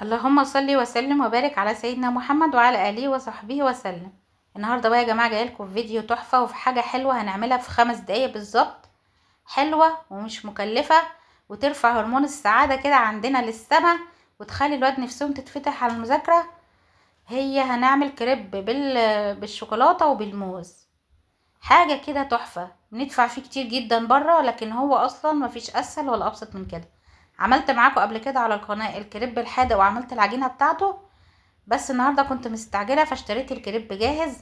اللهم صل وسلم وبارك على سيدنا محمد وعلى اله وصحبه وسلم. النهارده بقى يا جماعه جايه لكم فيديو تحفه وفي حاجه حلوه هنعملها في 5 دقايق بالظبط. حلوه ومش مكلفه وترفع هرمون السعاده كده عندنا للسما وتخلي الواد نفسهم تتفتح على المذاكره. هي هنعمل كريب بالشوكولاته وبالموز. حاجه كده تحفه بندفع فيه كتير جدا بره، لكن هو اصلا مفيش اسهل ولا ابسط من كده. عملت معاكم قبل كده على القناه الكريب الحادق وعملت العجينه بتاعته، بس النهارده كنت مستعجله فاشتريت الكريب جاهز.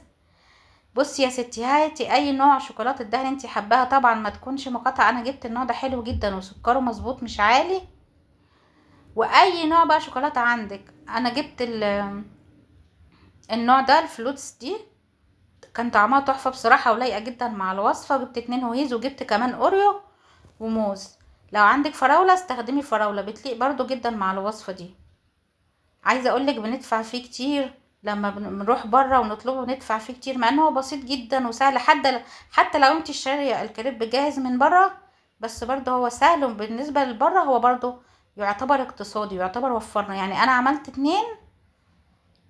بصي يا ستي، هاتي اي نوع شوكولاته دهن انت حباها، طبعا ما تكونش مقاطعه. انا جبت النوع ده حلو جدا وسكره مظبوط مش عالي. واي نوع بقى شوكولاته عندك، انا جبت النوع ده الفلوتس دي، كان طعمها تحفه بصراحه ولايقه جدا مع الوصفه. جبت 2 هويز وجبت كمان اوريو وموز. لو عندك فراوله استخدمي فراوله، بتليق برضو جدا مع الوصفه دي. عايزه اقولك بندفع فيه كتير لما بنروح بره ونطلبه، بندفع فيه كتير مع انه هو بسيط جدا وسهل. حتى لو انت شاريه الكريب جاهز من بره، بس برضه هو سهل. وبالنسبه لبره هو برضه يعتبر اقتصادي، يعتبر وفرنا. يعني انا عملت 2،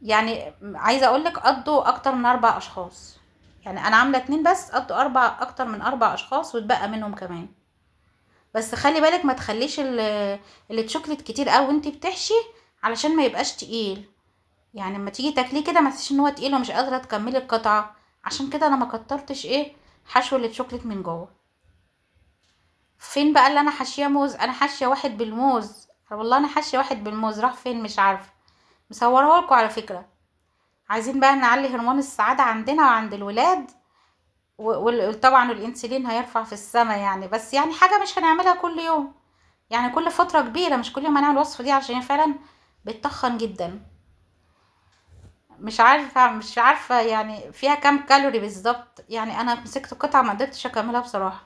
يعني عايزه اقولك قضوا اكتر من 4 اشخاص. يعني انا عامله 2 بس قضوا اكتر من 4 اشخاص واتبقى منهم كمان. بس خلي بالك ما تخليش الشوكليت كتير قوي وانت بتحشي علشان ما يبقاش تقيل. يعني لما تيجي تاكليه كده ما تحسيش ان هو تقيل ومش قادره تكملي القطعه. عشان كده انا ما كترتش حشو الشوكليت من جوه. فين بقى اللي انا حاشيه موز؟ انا حاشيه واحد بالموز، والله انا حاشيه واحد بالموز. راح فين مش عارفه، مصوره لكم على فكره. عايزين بقى نعلي هرمون السعاده عندنا وعند الولاد، وطبعا الانسولين هيرفع في السماء يعني. بس يعني حاجه مش هنعملها كل يوم، يعني كل فتره كبيره، مش كل يوم هنعمل الوصفه دي عشان هي فعلا بتتخن جدا. مش عارفه يعني فيها كام كالوري بالظبط. يعني انا مسكت قطعه ما قدرتش اكملها بصراحه.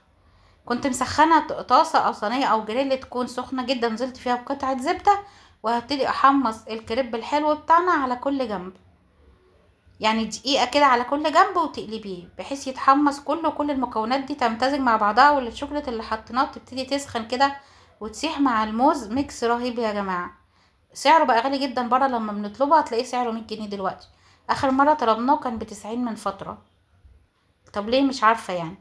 كنت مسخنه طاسه او صينيه او جريل تكون سخنه جدا، نزلت فيها بقطعه زبده وهبتدي احمص الكريب الحلو بتاعنا على كل جنب. يعني دقيقه كده على كل جنب وتقلبيه بحيث يتحمص كله، كل المكونات دي تمتزج مع بعضها، والشوكولاته اللي حطيناه تبتدي تسخن كده وتسيح مع الموز. ميكس رهيب يا جماعه. سعره بقى غالي جدا بره، لما بنطلبه هتلاقيه سعره 100 جنيه دلوقتي. اخر مره طلبناه كان ب90 من فتره. طب ليه؟ مش عارفه يعني.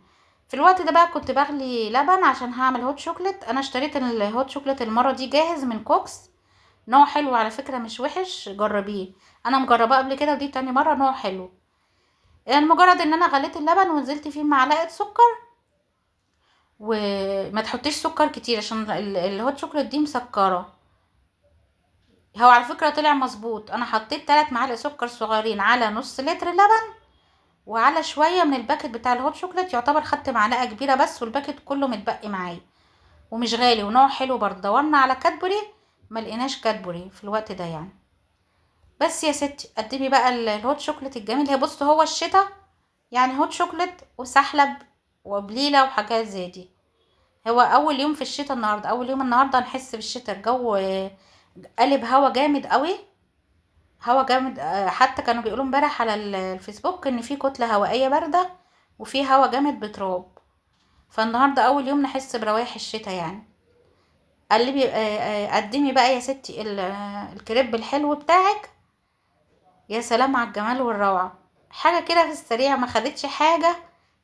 في الوقت ده بقى كنت بغلي لبن عشان هعمل هوت شوكليت. انا اشتريت الهوت شوكليت المره دي جاهز من كوكس. نوع حلو على فكره مش وحش، جربيه. انا مجرباه قبل كده ودي تاني مره، نوع حلو. يعني مجرد ان انا غليت اللبن ونزلت فيه معلقه سكر، وما تحطيش سكر كتير عشان الهوت شوكليت دي مسكره. هو على فكرة طلع مظبوط. انا حطيت 3 معالق سكر صغيرين على نص لتر لبن، وعلى شوية من الباكت بتاع الهوت شوكليت. يعتبر خدت معلقة كبيرة بس، والباكت كله متبقي معايا. ومش غالي ونوع حلو برضه. دورنا على كادبوري ما لقيناش كادبوري في الوقت ده يعني. بس يا ستي قدمي بقى الهوت شوكليت الجميل. هي بص، هو الشتا يعني هوت شوكليت وسحلب وبليلة وحاجات زي دي. هو اول يوم في الشتا النهارده، اول يوم النهارده نحس بالشتا. الجو قلب هوا جامد قوي، هوا جامد. حتى كانوا بيقولوا امبارح على الفيسبوك ان في كتلة هوائية باردة وفي هوا جامد بتراب. فالنهارده اول يوم نحس بروايح الشتاء يعني. قلبي قدمي بقى يا ستي الكريب الحلو بتاعك. يا سلام على الجمال والروعة. حاجة كده في السريع، ما خدتش حاجة،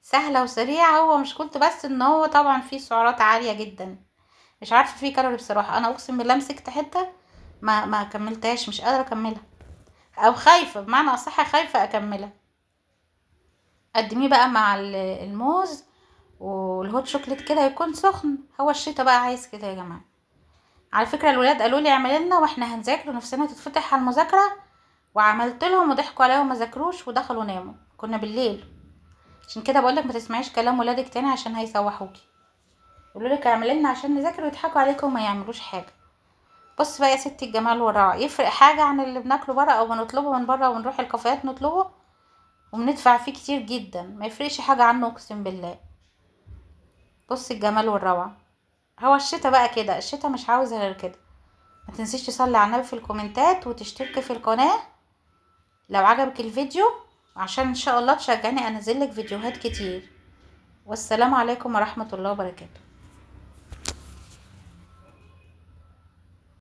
سهلة وسريعة. هو مش قلت بس ان هو طبعا فيه سعرات عالية جدا، مش عارفة فيه كالوري بصراحة. انا اقسم بالله مسكت حتة ما كملتهاش، مش قادرة اكملها، او خايفة، بمعنى اصح خايفة اكملها. قدميه بقى مع الموز والهوت شوكليت كده يكون سخن. هو الشتا بقى عايز كده يا جماعه. على فكره الولاد قالوا لي اعملي لنا واحنا هنذاكر ونفسنا تتفتح على المذاكره، وعملت لهم وضحكوا عليا وما ذاكروش ودخلوا ناموا. كنا بالليل. عشان كده بقول لك ما تسمعيش كلام ولادك تاني عشان هيسوحوكي. يقولوا لك اعملي لنا عشان نذاكر ويضحكوا عليكم وما يعملوش حاجه. بص بقى يا ستي، الجمال والروعه. يفرق حاجه عن اللي بناكله بره او بنطلبه من بره ونروح الكافيهات نطلبه وبندفع فيه كتير جدا؟ ما يفرقش حاجه عنه اقسم بالله. بص الجمال والروعة. هو الشتا بقى كده، الشتا مش عاوز غير كده. ما تنسيش تصلي على النبي في الكومنتات وتشتركي في القناة لو عجبك الفيديو، عشان ان شاء الله تشجعني انزل لك فيديوهات كتير. والسلام عليكم ورحمة الله وبركاته.